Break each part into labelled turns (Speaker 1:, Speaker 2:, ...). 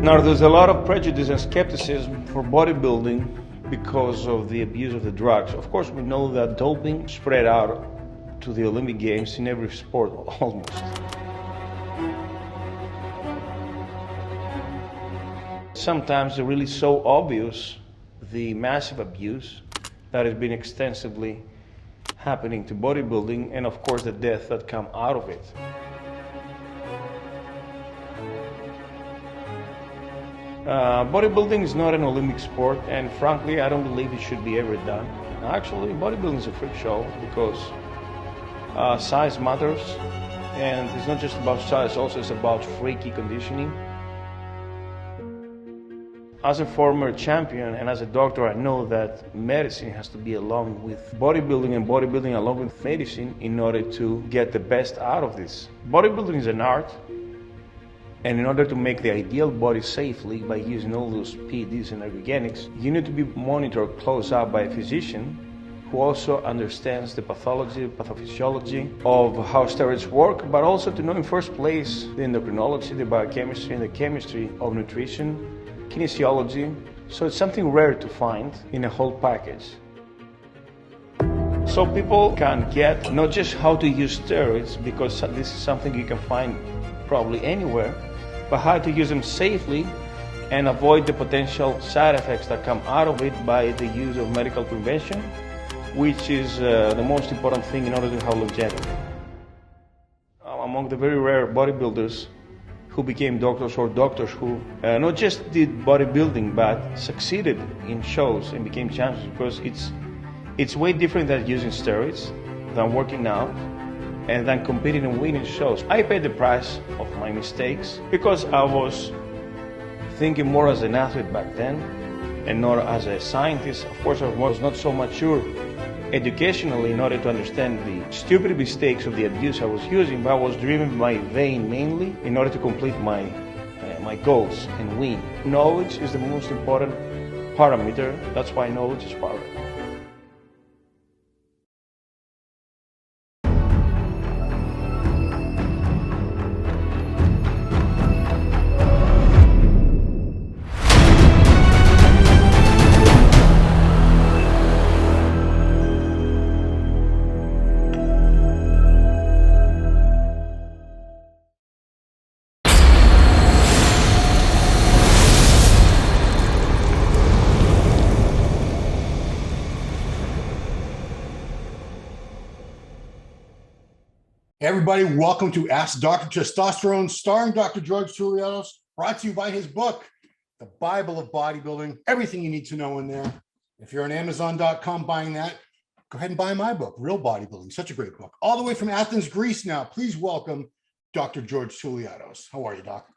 Speaker 1: Now, there's a lot of prejudice and skepticism for bodybuilding because of the abuse of the drugs. Of course, we know that doping spread out to the Olympic Games in every sport, almost. Sometimes it's really so obvious, the massive abuse that has been extensively happening to bodybuilding, and of course the death that come out of it. Bodybuilding is not an Olympic sport, and frankly, I don't believe it should be ever done. Actually, bodybuilding is a freak show because size matters, and it's not just about size, also it's about freaky conditioning. As a former champion and as a doctor, I know that medicine has to be along with bodybuilding and bodybuilding along with medicine in order to get the best out of this. Bodybuilding is an art. And in order to make the ideal body safely by using all those PEDs and ergogenics, you need to be monitored close up by a physician who also understands the pathology, pathophysiology of how steroids work, but also to know in first place the endocrinology, the biochemistry, and the chemistry of nutrition, kinesiology. So it's something rare to find in a whole package. So people can get not just how to use steroids, because this is something you can find probably anywhere, but how to use them safely and avoid the potential side effects that come out of it by the use of medical prevention, which is the most important thing in order to have longevity. Among the very rare bodybuilders who became doctors or doctors who not just did bodybuilding but succeeded in shows and became champions, because it's way different than using steroids, than working out, and then competing and winning shows. I paid the price of my mistakes because I was thinking more as an athlete back then and not as a scientist. Of course, I was not so mature educationally in order to understand the stupid mistakes of the abuse I was using, but I was driven by vein mainly in order to complete my goals and win. Knowledge is the most important parameter. That's why knowledge is power.
Speaker 2: Hey everybody, welcome to Ask Dr. Testosterone, starring Dr. George Toulianos, brought to you by his book, The Bible of Bodybuilding, everything you need to know in there. If you're on Amazon.com buying that, go ahead and buy my book, Real Bodybuilding, such a great book. All the way from Athens, Greece now, please welcome Dr. George Toulianos. How are you, Doc?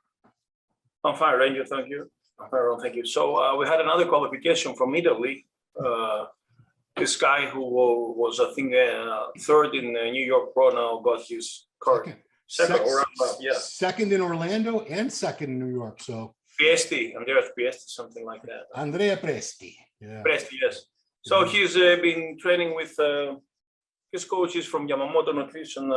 Speaker 3: I'm fine, Ranger, thank you. I'm very well, thank you. So we had another qualification from Italy. This guy who was, I think, third in New York Pro now got his card.
Speaker 2: Second in Orlando and second in New York. So
Speaker 3: Andrea Priesti, something like that.
Speaker 2: Andrea Priesti.
Speaker 3: Yeah. Priesti, yes. So he's been training with his coaches from Yamamoto Nutrition,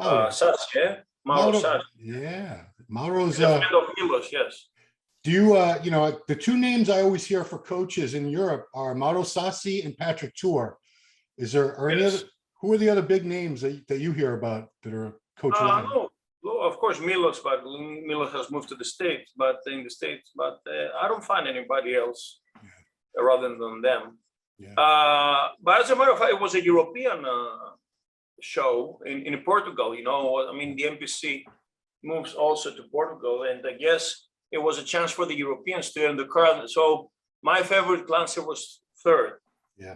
Speaker 3: Sassi, Mauro Sassi.
Speaker 2: Yeah, Mauro's
Speaker 3: a friend of Milos, yes.
Speaker 2: Do you, the two names I always hear for coaches in Europe are Mauro Sassi and Patrick Tuor. Any other, who are the other big names that you hear about that are coach?
Speaker 3: No, of course Milos, but Milos has moved to the States, but I don't find anybody else rather than them. Yeah. But as a matter of fact, it was a European show in Portugal, I mean, the NPC moves also to Portugal, and I guess it was a chance for the Europeans to earn the card. So my favorite clancer was third.
Speaker 2: Yeah.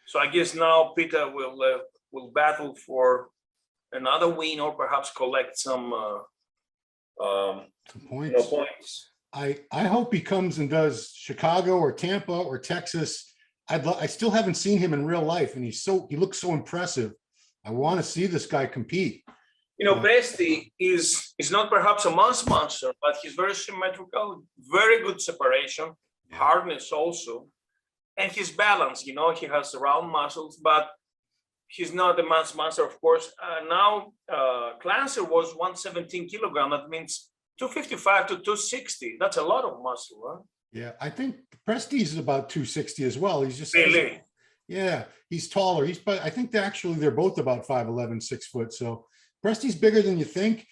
Speaker 3: So I guess now Peter will battle for another win or perhaps collect some points.
Speaker 2: I hope he comes and does Chicago or Tampa or Texas. I still haven't seen him in real life, and he looks so impressive. I want to see this guy compete.
Speaker 3: Presti is not perhaps a mass monster, but he's very symmetrical, very good separation, hardness also, and his balance. He has round muscles, but he's not a mass monster, of course. Now, Clancer was 117 kilogram. That means 255 to 260. That's a lot of muscle, huh?
Speaker 2: Yeah, I think Presti's is about 260 as well. He's just
Speaker 3: Really?
Speaker 2: yeah, he's taller. I think they're both about 5'11", 6 foot. So Presti's bigger than you think.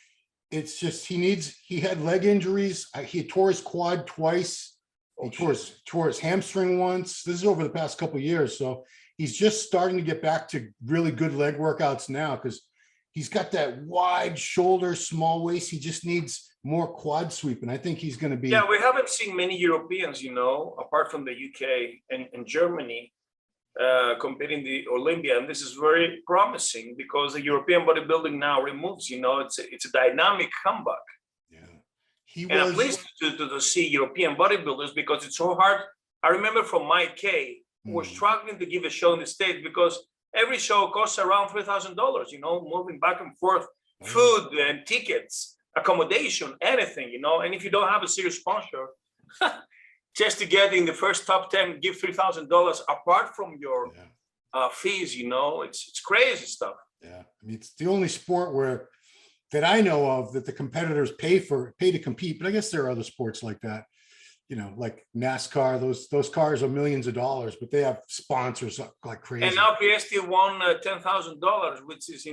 Speaker 2: It's just he had leg injuries. He tore his quad twice. He tore his hamstring once. This is over the past couple of years. So he's just starting to get back to really good leg workouts now because he's got that wide shoulder, small waist. He just needs more quad sweep. And I think he's going to be.
Speaker 3: Yeah, we haven't seen many Europeans, apart from the UK and Germany, competing the Olympia. And this is very promising because the European bodybuilding now removes, it's a dynamic comeback.
Speaker 2: Yeah.
Speaker 3: I'm pleased to see European bodybuilders because it's so hard. I remember from Mike K, who was struggling to give a show in the States because every show costs around $3,000, moving back and forth, food and tickets, accommodation, anything, and if you don't have a serious sponsor, just to get in the first top 10, give $3,000 apart from your fees, it's crazy stuff.
Speaker 2: Yeah, I mean, it's the only sport that I know of that the competitors pay to compete, but I guess there are other sports like that, like NASCAR, those cars are millions of dollars, but they have sponsors like crazy.
Speaker 3: And now PSG won $10,000, which is,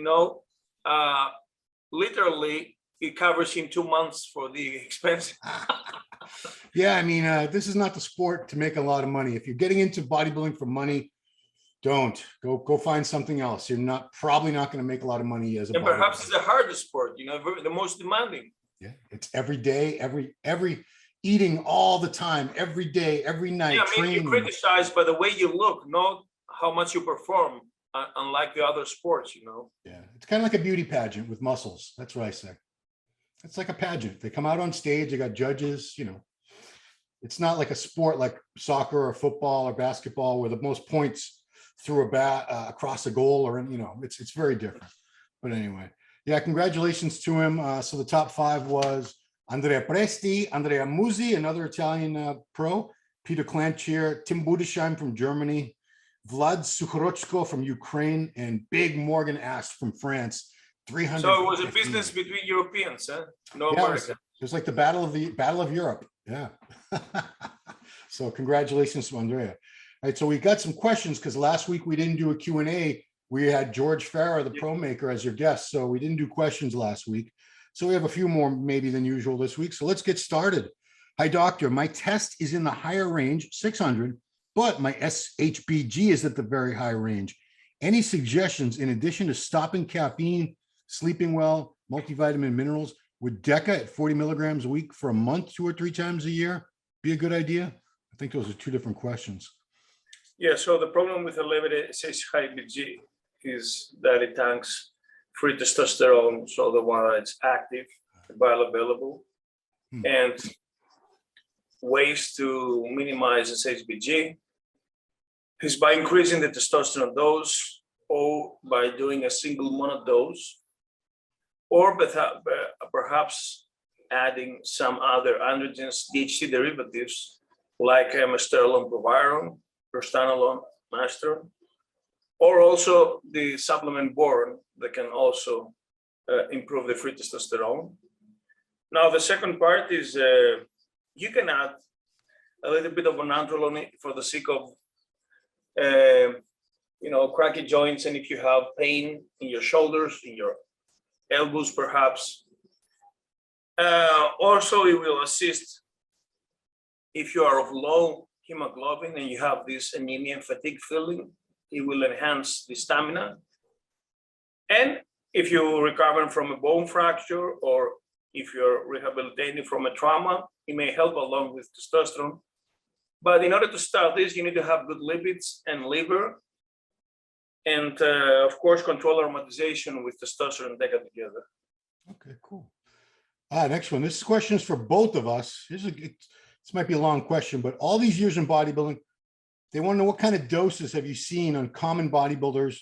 Speaker 3: literally it covers in 2 months for the expense.
Speaker 2: Yeah, I mean, this is not the sport to make a lot of money. If you're getting into bodybuilding for money, don't go find something else. You're probably not going to make a lot of money as a bodybuilder.
Speaker 3: And perhaps it's the hardest sport, the most demanding.
Speaker 2: Yeah, it's every day, every eating all the time, every day, every night.
Speaker 3: Yeah, I mean, you criticize by the way you look, not how much you perform, unlike the other sports,
Speaker 2: Yeah, it's kind of like a beauty pageant with muscles. That's what I say. It's like a pageant. They come out on stage, they got judges, It's not like a sport like soccer or football or basketball where the most points through a bat across a goal or, it's very different. But anyway, yeah, congratulations to him. So the top 5 was Andrea Presti, Andrea Musi, another Italian pro, Peter Clanchier, Tim Budesheim from Germany, Vlad Sukhorochko from Ukraine, and Big Morgan Ast from France. 300.
Speaker 3: So it was a business between Europeans, huh? No Americans.
Speaker 2: It was like the Battle of Europe. Yeah. So congratulations to Andrea. All right, so we got some questions because last week we didn't do a Q&A. We had George Farah, the pro maker, as your guest, so we didn't do questions last week. So we have a few more maybe than usual this week. So let's get started. Hi, doctor. My test is in the higher range, 600, but my SHBG is at the very high range. Any suggestions in addition to stopping caffeine, sleeping well, multivitamin minerals? Would deca at 40 milligrams a week for a month, 2 or 3 times a year be a good idea? I think those are 2 different questions.
Speaker 3: Yeah, so the problem with elevated SHBG is that it tanks free testosterone, so the one that's active, bioavailable, and ways to minimize SHBG is by increasing the testosterone dose or by doing a single monodose, or perhaps adding some other androgens, DHT derivatives like Steroids prostanolone, master, or also the supplement Boron that can also improve the free testosterone. Now, the second part is you can add a little bit of nandrolone for the sake of, cracky joints, and if you have pain in your shoulders, in your elbows, perhaps. Also, it will assist if you are of low hemoglobin and you have this anemia and fatigue feeling. It will enhance the stamina. And if you're recovering from a bone fracture or if you're rehabilitating from a trauma, it may help along with testosterone. But in order to start this, you need to have good lipids and liver. And of course, control aromatization with testosterone and deca together.
Speaker 2: Okay, cool. Next one. This question is for both of us. This might be a long question, but all these years in bodybuilding, they want to know what kind of doses have you seen on common bodybuilders,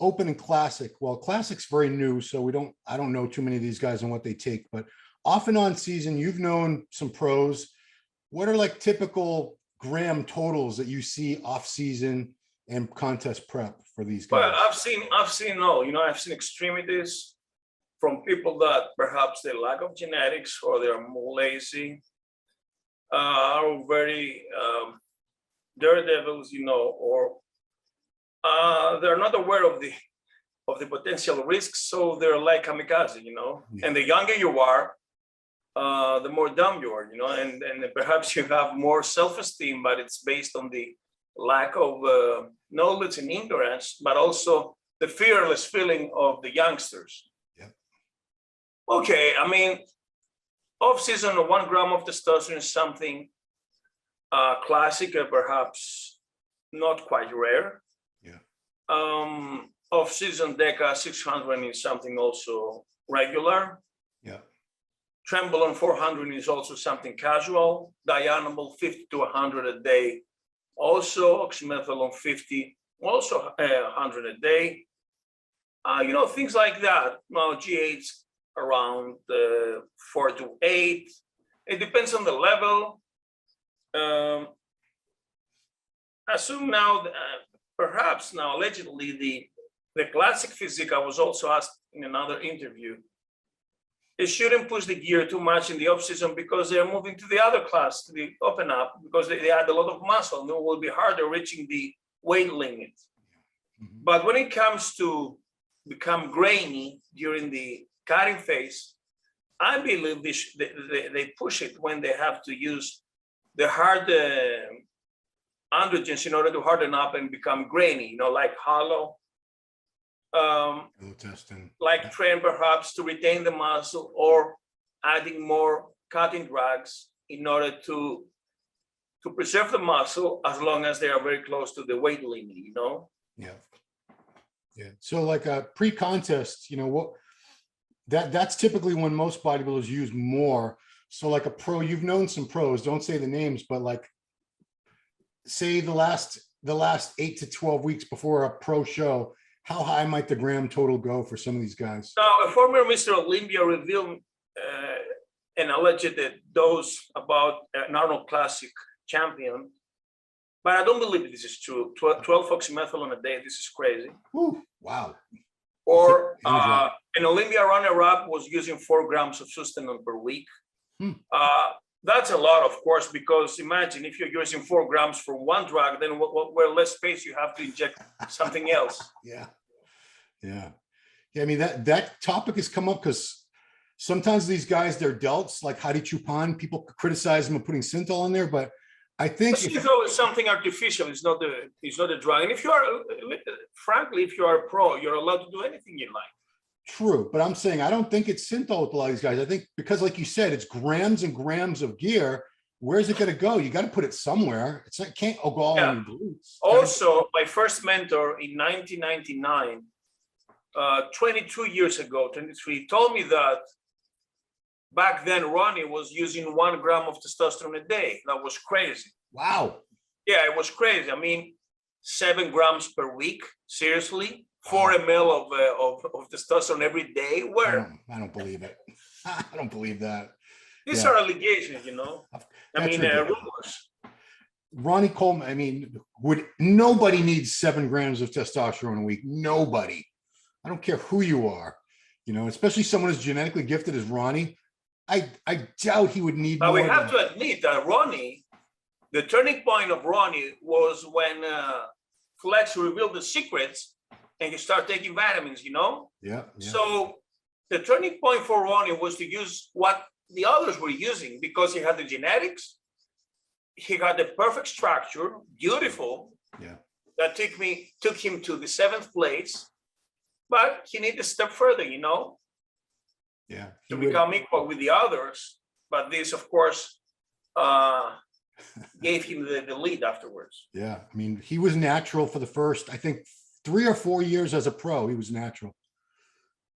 Speaker 2: open and classic? Well, classic's very new, so I don't know too many of these guys and what they take, but off and on season, you've known some pros. What are like typical gram totals that you see off season and contest prep for these guys?
Speaker 3: Well, I've seen all, I've seen extremities from people that perhaps they lack of genetics or they're more lazy, are very daredevils, you know, or they're not aware of the potential risks, so they're like kamikaze, you know. Yeah. And the younger you are, the more dumb you are, you know, and perhaps you have more self-esteem, but it's based on the lack of knowledge and ignorance, but also the fearless feeling of the youngsters. Yeah. Okay, I mean, off-season, 1 gram of testosterone is something classic, perhaps not quite rare. Yeah. Off-season deca 600 is something also regular. Yeah. Trenbolone 400 is also something casual. Dianabol 50 to 100 a day. Also oxymethylone 50, also 100 a day. You know, things like that. Now G8 around 4 to 8. It depends on the level. Assume now, perhaps now, allegedly, the classic physique, I was also asked in another interview, they shouldn't push the gear too much in the off-season because they're moving to the other class, to the open up, because they add a lot of muscle and it will be harder reaching the weight limit. Mm-hmm. But when it comes to become grainy during the cutting phase, I believe they push it when they have to use the hard androgens in order to harden up and become grainy, you know, like hollow. Like train perhaps to retain the muscle, or adding more cutting drugs in order to preserve the muscle as long as they are very close to the weight limit, you know?
Speaker 2: Yeah. Yeah. So like a pre-contest, you know, what that's typically when most bodybuilders use more. So like a pro, you've known some pros, don't say the names, but like say the last 8 to 12 weeks before a pro show, how high might the gram total go for some of these guys?
Speaker 3: Now, a former Mr. Olympia revealed an alleged dose about an Arnold Classic champion, but I don't believe this is true. 12 oxymethylone a day, this is crazy.
Speaker 2: Ooh, wow.
Speaker 3: Or an Olympia runner-up was using 4 grams of sustanon per week. That's a lot, of course, because imagine if you're using 4 grams for one drug, then where less space you have to inject something else.
Speaker 2: Yeah. I mean, that topic has come up because sometimes these guys, they're delts, like Hadi Chupan, people criticize them of putting synthol in there, but I think
Speaker 3: synthol is something artificial. It's not a drug. And if you are, frankly, if you are a pro, you're allowed to do anything you like.
Speaker 2: True, but I'm saying I don't think it's synthol with a lot of these guys. I think because, like you said, it's grams and grams of gear. Where's it going to go? You got to put it somewhere. It's like can't go all on your glutes.
Speaker 3: Also, my first mentor in 1999, 22 years ago, 23, told me that back then Ronnie was using 1 gram of testosterone a day. That was crazy.
Speaker 2: Wow.
Speaker 3: Yeah, it was crazy. I mean, 7 grams per week. Seriously. 4 ml of testosterone every day. Where?
Speaker 2: I don't believe it. I don't believe that.
Speaker 3: These are allegations, you know. I mean, rumors.
Speaker 2: Ronnie Coleman. I mean, nobody needs 7 grams of testosterone a week. Nobody. I don't care who you are. You know, especially someone as genetically gifted as Ronnie. I doubt he would need.
Speaker 3: But we have to admit that Ronnie, the turning point of Ronnie was when Flex revealed the secrets. And you start taking vitamins, you know? Yeah. So the turning point for Ronnie was to use what the others were using because he had the genetics, he had the perfect structure, beautiful. Yeah. That took him to the 7th place, but he needed to step further, you know? Yeah. To become equal with the others. But this, of course, gave him the lead afterwards.
Speaker 2: Yeah. I mean, he was natural for the first, I think, 3 or 4 years as a pro. He was natural,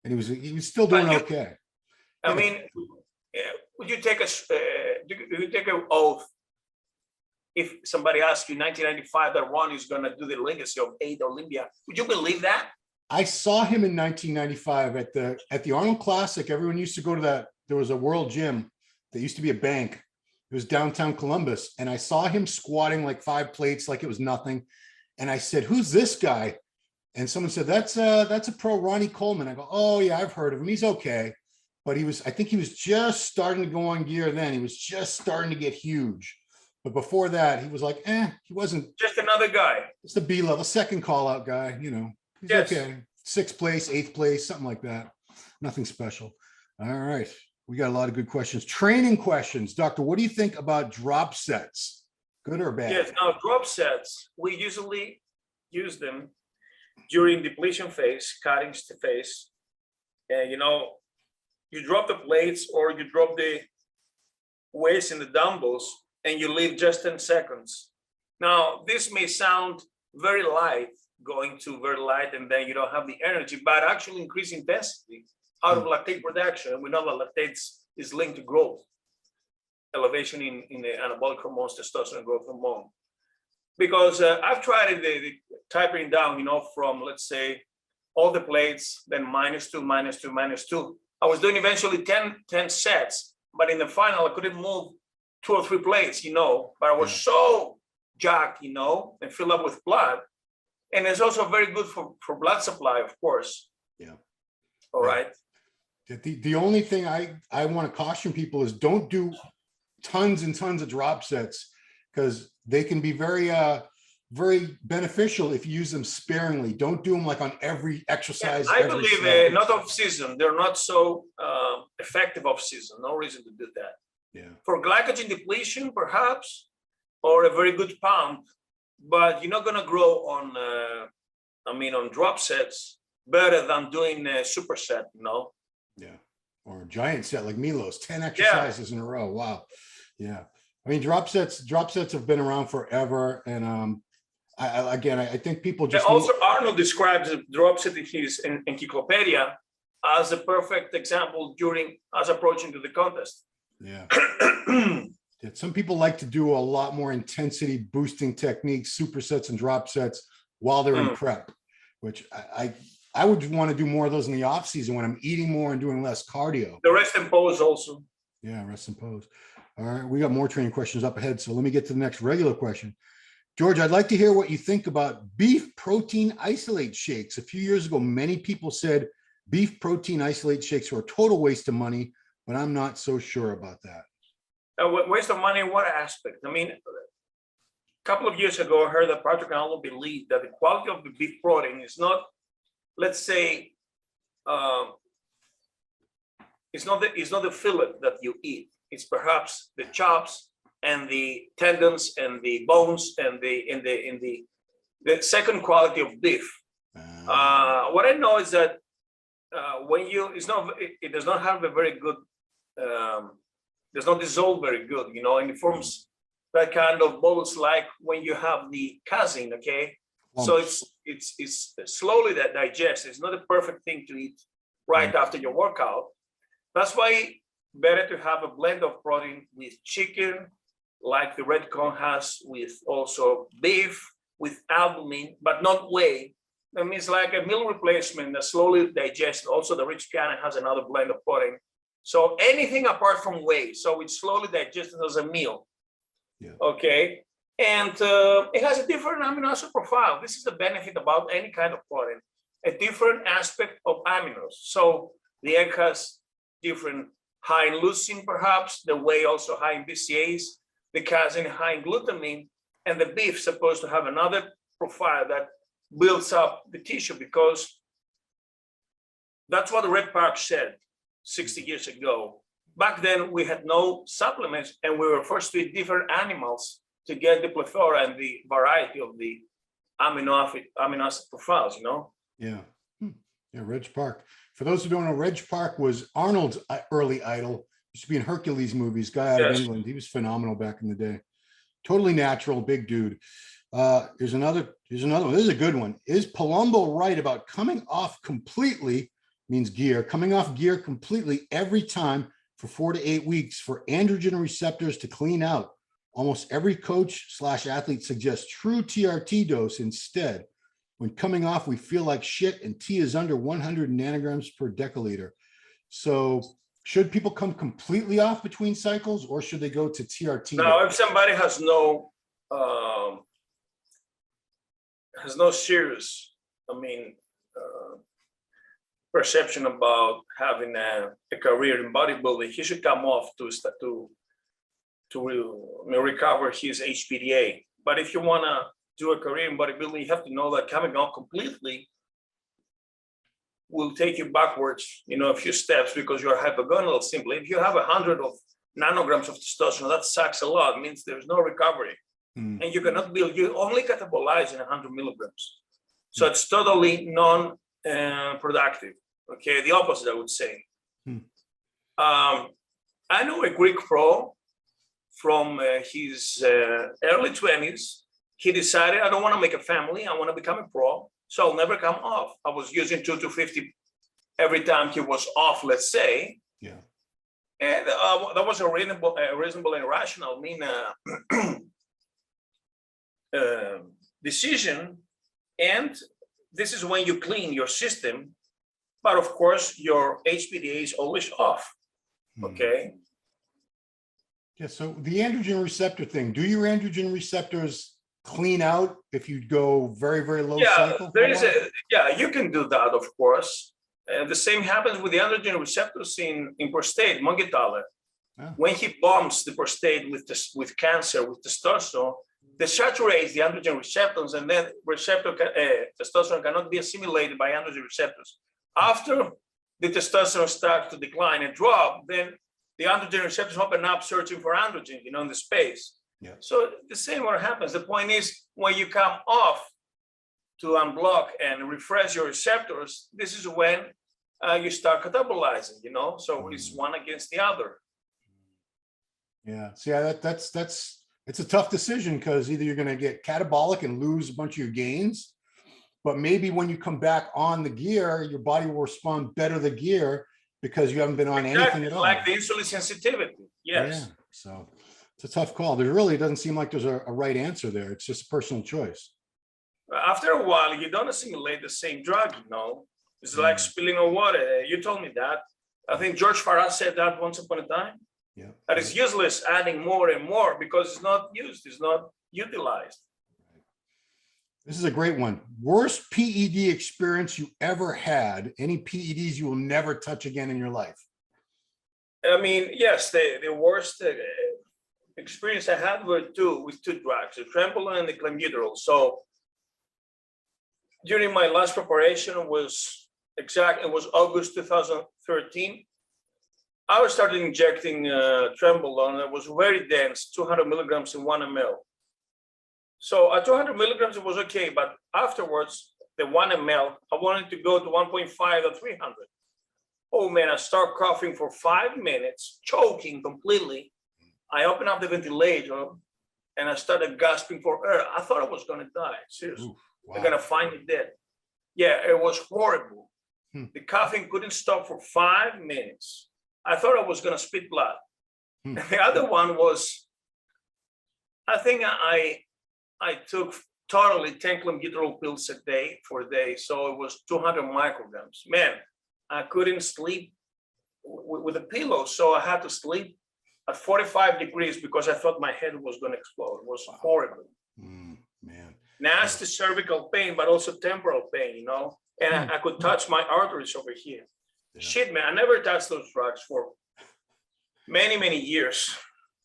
Speaker 2: and he was still doing okay.
Speaker 3: I mean, would you take an oath if somebody asked you in 1995 that Ronnie is going to do the legacy of 8 Olympia? Would you believe that?
Speaker 2: I saw him in 1995 at the Arnold Classic. Everyone used to go to that. There was a World Gym that used to be a bank. It was downtown Columbus, and I saw him squatting like 5 plates like it was nothing. And I said, "Who's this guy?" And someone said, that's a pro, Ronnie Coleman. I go, oh yeah, I've heard of him. He's okay. But I think he was just starting to go on gear then. He was just starting to get huge. But before that, he was like, he wasn't.
Speaker 3: Just another guy.
Speaker 2: It's the B-level, second call-out guy, He's okay. 6th place, 8th place, something like that. Nothing special. All right. We got a lot of good questions. Training questions. Doctor, what do you think about drop sets? Good or bad?
Speaker 3: Yes, now drop sets, we usually use them during depletion phase, cutting phase. And you drop the plates or you drop the weights in the dumbbells and you leave just 10 seconds. Now, this may sound very light, going to very light, and then you don't have the energy, but actually increase intensity out of lactate production. And we know that lactate is linked to growth, elevation in the anabolic hormones, testosterone growth hormone. Because I've tried the typing down, from, let's say, all the plates, then -2, -2, -2. I was doing eventually 10 sets, but in the final, I couldn't move 2 or 3 plates, but I was so jacked, and filled up with blood. And it's also very good for blood supply, of course.
Speaker 2: Yeah.
Speaker 3: All right.
Speaker 2: The only thing I want to caution people is don't do tons and tons of drop sets, because they can be very, very beneficial if you use them sparingly. Don't do them like on every exercise.
Speaker 3: Yeah, I believe not off season. They're not so effective off season. No reason to do that.
Speaker 2: Yeah.
Speaker 3: For glycogen depletion, perhaps, or a very good pump, but you're not going to grow on, on drop sets better than doing a superset,
Speaker 2: Yeah. Or a giant set like Milos, 10 exercises in a row. Wow. Yeah. I mean, drop sets have been around forever. And I think people just
Speaker 3: also Arnold describes drop set in his encyclopedia as a perfect example during us approaching to the contest.
Speaker 2: Yeah. Some people like to do a lot more intensity boosting techniques, supersets and drop sets while they're in prep, which I would want to do more of those in the off season when I'm eating more and doing less cardio.
Speaker 3: The rest and pose also.
Speaker 2: Yeah, rest and pose. All right, we got more training questions up ahead. So let me get to the next regular question. George, I'd like to hear what you think about beef protein isolate shakes. A few years ago, many people said beef protein isolate shakes were a total waste of money, but I'm not so sure about that.
Speaker 3: Waste of money in what aspect? I mean, a couple of years ago, I heard that Patrick Arnold believed that the quality of the beef protein is not, let's say, it's not the fillet that you eat. It's perhaps the chops and the tendons and the bones and the second quality of beef. What I know is that it does not have a very good, does not dissolve very good, and it forms that kind of bolus like when you have the casein, okay? So it's slowly that digests. It's not a perfect thing to eat right after your workout. That's why better to have a blend of protein with chicken, like the red corn has, with also beef, with albumin, but not whey. That means like a meal replacement that slowly digests. Also, the rich piano has another blend of protein. So anything apart from whey, so it's slowly digested as a meal.
Speaker 2: Yeah.
Speaker 3: Okay. And it has a different amino acid profile. This is the benefit about any kind of protein, a different aspect of aminos. So the egg has different high in leucine, perhaps, the whey also high in BCAAs, the casein high in glutamine, and the beef supposed to have another profile that builds up the tissue, because that's what Red Park said 60 years ago. Back then, we had no supplements, and we were forced to eat different animals to get the plethora and the variety of the amino acid profiles,
Speaker 2: Yeah. Yeah, Reg Park. For those who don't know, Reg Park was Arnold's early idol. Used to be in Hercules movies, guy out of England. He was phenomenal back in the day. Totally natural, big dude. Here's another one. This is a good one. Is Palumbo right about coming off completely, means gear, coming off gear completely every time for 4 to 8 weeks for androgen receptors to clean out? Almost every coach/athlete suggests true TRT dose instead. When coming off, we feel like shit, and T is under 100 nanograms per deciliter. So should people come completely off between cycles, or should they go to TRT?
Speaker 3: Now, if somebody has no serious perception about having a career in bodybuilding, he should come off to recover his HPDA. But if you want to do a career in bodybuilding, you have to know that coming off completely will take you backwards, a few steps, because you're hypogonadal simply. If you have 100 of nanograms of testosterone, that sucks a lot. It means there's no recovery. And you cannot build, you only catabolize in 100 milligrams. So it's totally non-productive. Okay, the opposite, I would say. I know a Greek pro from his early 20s. He decided, I don't want to make a family, I want to become a pro, so I'll never come off. I was using 2-250 every time he was off, let's say.
Speaker 2: Yeah.
Speaker 3: And that was a reasonable and rational decision. And this is when you clean your system. But of course, your HPDA is always off. Okay.
Speaker 2: Yeah. So the androgen receptor thing, do your androgen receptors clean out if you go very, very low cycle?
Speaker 3: You can do that, of course. The same happens with the androgen receptors in prostate, Mongetaler. Oh. When he bombs the prostate with cancer, with testosterone, they saturate the androgen receptors, and then testosterone cannot be assimilated by androgen receptors. After the testosterone starts to decline and drop, then the androgen receptors open up searching for androgen, in the space. Yeah. So the same what happens. The point is, when you come off to unblock and refresh your receptors, this is when you start catabolizing, so it's one against the other.
Speaker 2: Yeah. See, it's a tough decision, because either you're going to get catabolic and lose a bunch of your gains, but maybe when you come back on the gear, your body will respond better to the gear because you haven't been on anything at all.
Speaker 3: Like the insulin sensitivity. Yes.
Speaker 2: Yeah. So it's a tough call. There really doesn't seem like there's a right answer there. It's just a personal choice.
Speaker 3: After a while, you don't assimilate the same drug, It's like spilling on water. You told me that. I think George Farah said that once upon a time. Yeah. That it's useless adding more and more because it's not used, it's not utilized.
Speaker 2: This is a great one. Worst PED experience you ever had? Any PEDs you will never touch again in your life?
Speaker 3: Yes, the worst experience I had were with two drugs, the Trembolone and the Clenbuterol. So during my last preparation it was August 2013. I started injecting Trembolone. It was very dense, 200 milligrams in 1 ml. So at 200 milligrams, it was okay. But afterwards, the 1 ml, I wanted to go to 1.5 or 300. Oh man, I start coughing for 5 minutes, choking completely. I opened up the ventilator and I started gasping for air. I thought I was going to die. Seriously. Ooh, wow. They're going to find me dead. Yeah, it was horrible. The coughing couldn't stop for 5 minutes. I thought I was going to spit blood. The other one was, I think I took totally 10 Clenbuterol pills a day for a day. So it was 200 micrograms. Man, I couldn't sleep with a pillow. So I had to sleep at 45 degrees because I thought my head was going to explode. It was horrible.
Speaker 2: Man.
Speaker 3: Nasty cervical pain, but also temporal pain, And I could touch my arteries over here. Yeah. Shit, man, I never touched those drugs for many, many years.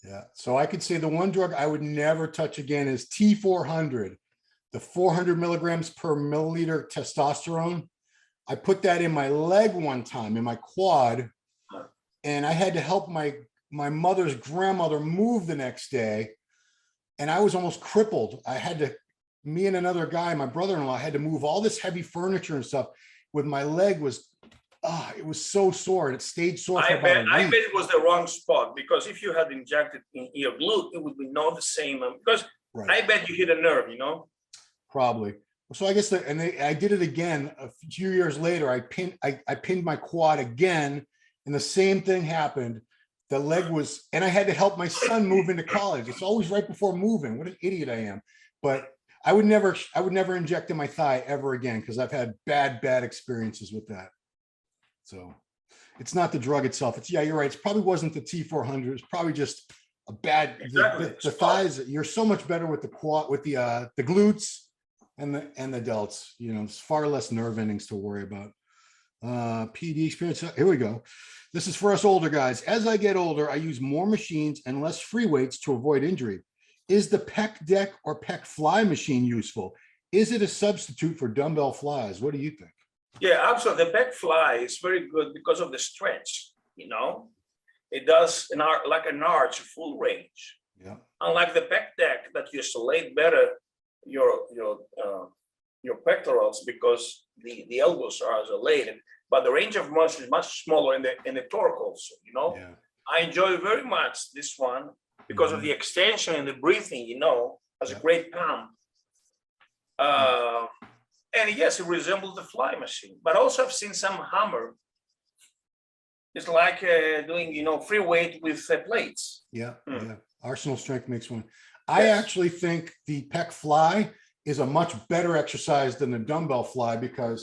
Speaker 2: Yeah. So I could say the one drug I would never touch again is T400, the 400 milligrams per milliliter testosterone. I put that in my leg one time, in my quad, and I had to help my mother's grandmother move the next day. And I was almost crippled. Me and another guy, my brother-in-law, had to move all this heavy furniture and stuff with my leg it was so sore, and it stayed sore for about a week.
Speaker 3: I bet it was the wrong spot, because if you had injected in your glute, it would be not the same. Because right. I bet you hit a nerve,
Speaker 2: Probably. So I guess I did it again a few years later. I pinned my quad again, and the same thing happened. The leg was, and I had to help my son move into college. It's always right before moving. What an idiot I am. But I would never inject in my thigh ever again, because I've had bad experiences with that. So it's not the drug itself. You're right. It probably wasn't the T400. It's probably just a bad, exactly. The thighs. You're so much better with the quad, with the glutes And the adults, you know, it's far less nerve endings to worry about. PED experience. Here we go. This is for us older guys. As I get older, I use more machines and less free weights to avoid injury. Is the pec deck or pec fly machine useful? Is it a substitute for dumbbell flies? What do you think?
Speaker 3: Yeah, absolutely. The pec fly is very good because of the stretch. You know, it does like an arch, full range.
Speaker 2: Yeah.
Speaker 3: Unlike the pec deck that you isolate better your pectorals because the elbows are isolated, but the range of motion is much smaller in the torque also. You know,
Speaker 2: Yeah.
Speaker 3: I enjoy very much this one because of the extension and the breathing. You know, has a great pump. And yes, it resembles the fly machine, but also I've seen some hammer. It's like doing, you know, free weight with plates.
Speaker 2: Yeah, yeah. Arsenal strength makes one. I actually think the pec fly is a much better exercise than the dumbbell fly, because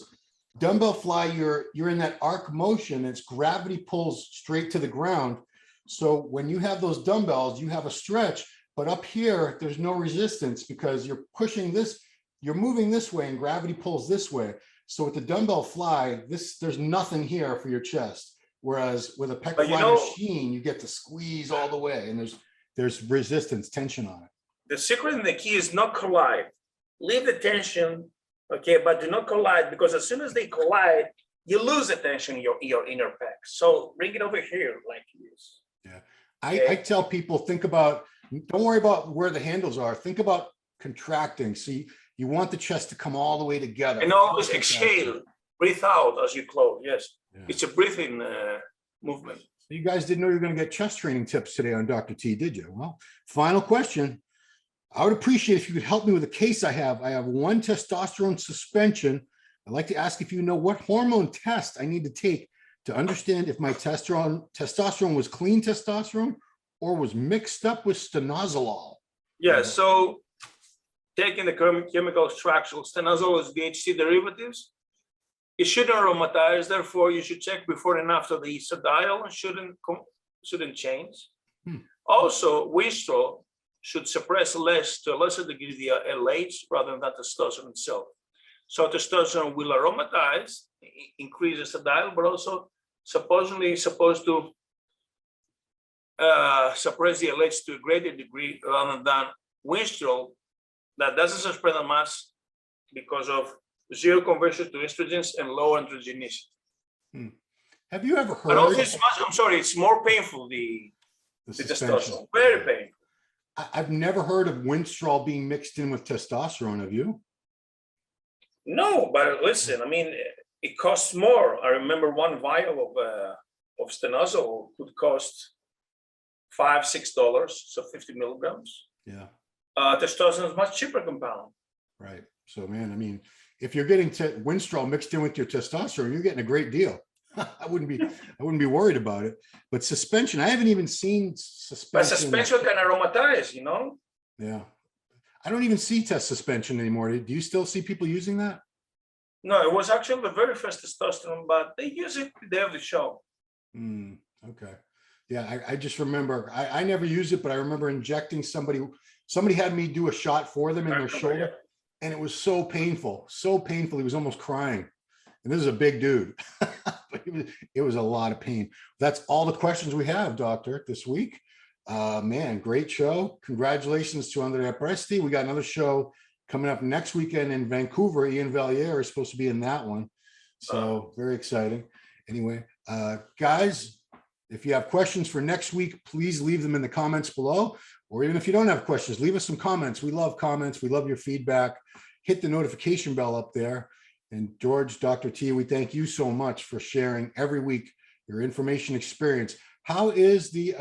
Speaker 2: dumbbell fly, you're in that arc motion. It's gravity pulls straight to the ground. So when you have those dumbbells, you have a stretch, but up here, there's no resistance because you're pushing this, you're moving this way and gravity pulls this way. So with the dumbbell fly, there's nothing here for your chest. Whereas with a pec fly machine, you get to squeeze all the way and there's resistance, tension on it.
Speaker 3: The secret and the key is not collide. Leave the tension, okay, but do not collide, because as soon as they collide, you lose the tension in your inner pec. So bring it over here like this.
Speaker 2: Yeah, I tell people, don't worry about where the handles are. Think about contracting. See, you want the chest to come all the way together.
Speaker 3: And always exhale, breathe out as you close. Yes, it's a breathing movement.
Speaker 2: You guys didn't know you were going to get chest training tips today on Dr. T, did you? Well, final question. I would appreciate if you could help me with a case I have. I have one testosterone suspension. I'd like to ask if you know what hormone test I need to take to understand if my testosterone was clean testosterone or was mixed up with stanozolol.
Speaker 3: Yeah, so taking the chemical structure, stanozolol is DHT derivatives. It shouldn't aromatize, therefore you should check before and after the estradiol and shouldn't change. Also, Winstrol should suppress to a lesser degree the LH rather than testosterone itself. So testosterone will aromatize, increase estradiol, but also supposedly supposed to suppress the LH to a greater degree rather than Winstrol that doesn't suppress the mass because of zero conversion to estrogens and low androgenicity.
Speaker 2: Have you ever heard?
Speaker 3: But also it's more painful, the testosterone, very painful.
Speaker 2: I've never heard of Winstrol being mixed in with testosterone. Have you?
Speaker 3: No, but listen, I mean, it costs more. I remember one vial of stanozolol could cost $5-6, so 50 milligrams.
Speaker 2: Yeah.
Speaker 3: Testosterone is much cheaper compound.
Speaker 2: Right. So, man, I mean, if you're getting Winstrol mixed in with your testosterone, you're getting a great deal. I wouldn't be worried about it. But suspension, I haven't even seen suspension.
Speaker 3: But suspension can aromatize, you know?
Speaker 2: Yeah. I don't even see test suspension anymore. Do you still see people using that?
Speaker 3: No, it was actually the very first testosterone, but they use it the day of the show.
Speaker 2: Okay. Yeah, I just remember, I never used it, but I remember injecting somebody had me do a shot for them in their shoulder, and it was so painful, he was almost crying. And this is a big dude, but it was a lot of pain. That's all the questions we have, Doctor, this week. Man, great show. Congratulations to Andrea Presti. We got another show coming up next weekend in Vancouver. Ian Valliere is supposed to be in that one. So very exciting. Anyway, guys, if you have questions for next week, please leave them in the comments below. Or even if you don't have questions, leave us some comments. We love comments. We love your feedback. Hit the notification bell up there. And George, Dr. T, we thank you so much for sharing every week your information experience. How is the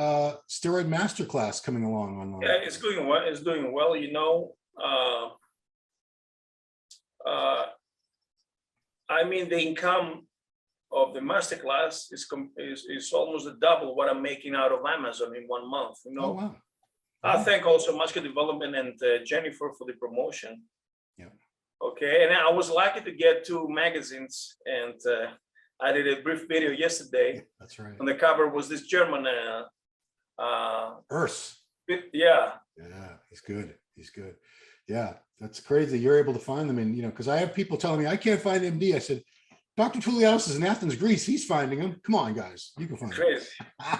Speaker 2: Steroid Masterclass coming along online?
Speaker 3: Yeah, it's doing well. It's doing well. You know, I mean, the income of the Masterclass is almost double what I'm making out of Amazon in 1 month. You know,
Speaker 2: wow.
Speaker 3: I thank also Muscular Development and Jennifer for the promotion.
Speaker 2: Yeah.
Speaker 3: Okay, and I was lucky to get 2 magazines, and I did a brief video yesterday.
Speaker 2: That's right.
Speaker 3: On the cover was this German
Speaker 2: Urs.
Speaker 3: Yeah.
Speaker 2: Yeah, he's good. He's good. Yeah, that's crazy. You're able to find them, and because I have people telling me I can't find MD. I said, Dr. Toulianos is in Athens, Greece. He's finding them. Come on, guys, you can find them.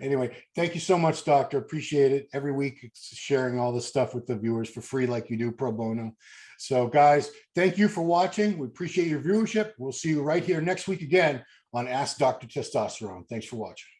Speaker 2: Anyway, thank you so much, Doctor. Appreciate it. Every week sharing all this stuff with the viewers for free, like you do, pro bono. So, guys, thank you for watching. We appreciate your viewership. We'll see you right here next week again on Ask Dr. Testosterone. Thanks for watching.